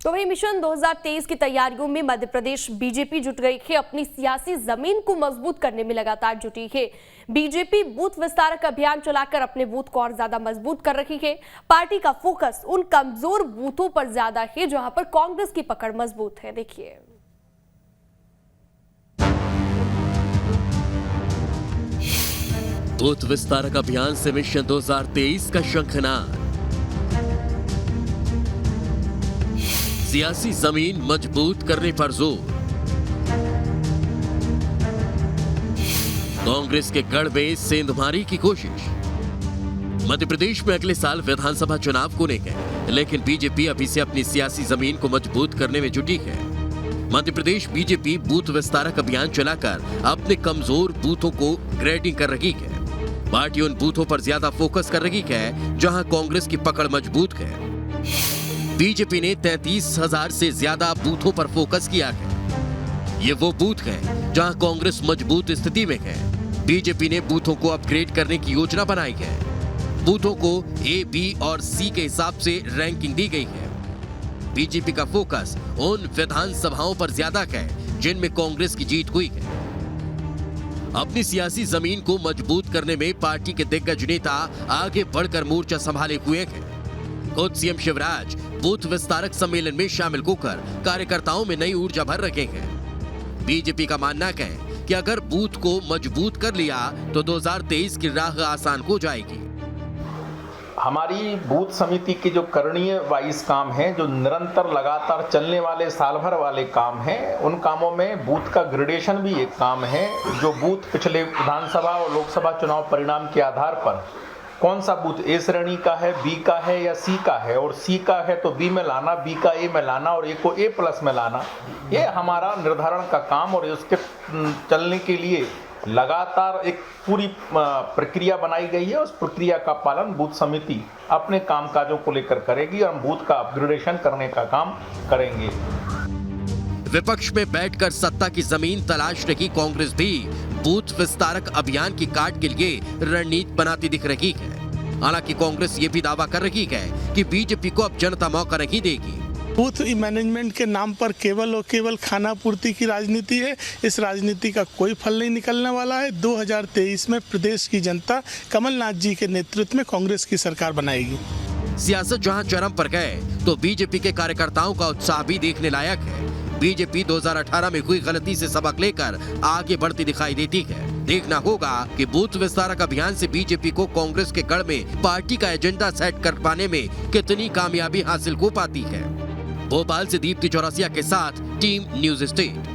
तो वही मिशन 2023 की तैयारियों में मध्य प्रदेश बीजेपी जुट गई है। अपनी सियासी जमीन को मजबूत करने में लगातार जुटी है। बीजेपी बूथ विस्तारक अभियान चलाकर अपने बूथ को और ज्यादा मजबूत कर रही है। पार्टी का फोकस उन कमजोर बूथों पर ज्यादा है जहां पर कांग्रेस की पकड़ मजबूत है। देखिए, बूथ विस्तारक अभियान से मिशन 2023 का शंखनाद। सियासी जमीन मजबूत करने पर जोर। कांग्रेस के गढ़ में सेंधमारी की कोशिश। मध्य प्रदेश में अगले साल विधानसभा चुनाव को लेकर, लेकिन बीजेपी अभी से अपनी सियासी जमीन को मजबूत करने में जुटी है। मध्य प्रदेश बीजेपी बूथ विस्तारक अभियान चलाकर अपने कमजोर बूथों को ग्रेडिंग कर रही है। पार्टी उन बूथों पर ज्यादा फोकस कर रही है जहां कांग्रेस की पकड़ मजबूत है। बीजेपी ने 33,000 से ज्यादा बूथों पर फोकस किया है। ये वो बूथ है जहां कांग्रेस मजबूत स्थिति में है। बीजेपी ने बूथों को अपग्रेड करने की योजना बनाई है। बूथों को ए, बी और सी के हिसाब से रैंकिंग दी गई है। बीजेपी का फोकस उन विधानसभाओं पर ज्यादा है जिनमें कांग्रेस की जीत हुई है। अपनी सियासी जमीन को मजबूत करने में पार्टी के दिग्गज नेता आगे बढ़कर मोर्चा संभाले हुए हैं। खुद सीएम शिवराज बूथ विस्तारक सम्मेलन में शामिल होकर कार्यकर्ताओं में नई ऊर्जा भर रखे हैं। बीजेपी का मानना है कि अगर बूथ को मजबूत कर लिया तो 2023 की राह आसान हो जाएगी। हमारी बूथ समिति के जो करणीय वाइज काम है, जो निरंतर लगातार चलने वाले साल भर वाले काम हैं, उन कामों में बूथ का ग्रेडेशन भी एक काम है। जो बूथ पिछले विधानसभा और लोकसभा चुनाव परिणाम के आधार पर कौन सा बूथ ए श्रेणी का है, बी का है या सी का है, और सी का है तो बी में लाना, बी का ए में लाना और ए को ए प्लस में लाना, ये हमारा निर्धारण का काम। और उसके चलने के लिए लगातार एक पूरी प्रक्रिया बनाई गई है। उस प्रक्रिया का पालन बूथ समिति अपने कामकाजों को लेकर करेगी और हम बूथ का अपग्रेडेशन करने का काम करेंगे। विपक्ष में बैठकर सत्ता की जमीन तलाश रही कांग्रेस भी बूथ विस्तारक अभियान की काट के लिए रणनीति बनाती दिख रही है। हालांकि कांग्रेस ये भी दावा कर रही है कि बीजेपी को अब जनता मौका नहीं देगी। बूथ मैनेजमेंट के नाम पर केवल और केवल खाना पूर्ति की राजनीति है। इस राजनीति का कोई फल नहीं निकलने वाला है। 2023 में प्रदेश की जनता कमलनाथ जी के नेतृत्व में कांग्रेस की सरकार बनाएगी। सियासत जहां चरम पर गए तो बीजेपी के कार्यकर्ताओं का उत्साह भी देखने लायक है। बीजेपी 2018 में हुई गलती से सबक लेकर आगे बढ़ती दिखाई देती है। देखना होगा कि बूथ विस्तारक अभियान से बीजेपी को कांग्रेस के गढ़ में पार्टी का एजेंडा सेट कर पाने में कितनी कामयाबी हासिल हो पाती है। भोपाल से दीप्ति चौरसिया के साथ टीम न्यूज़ स्टेट।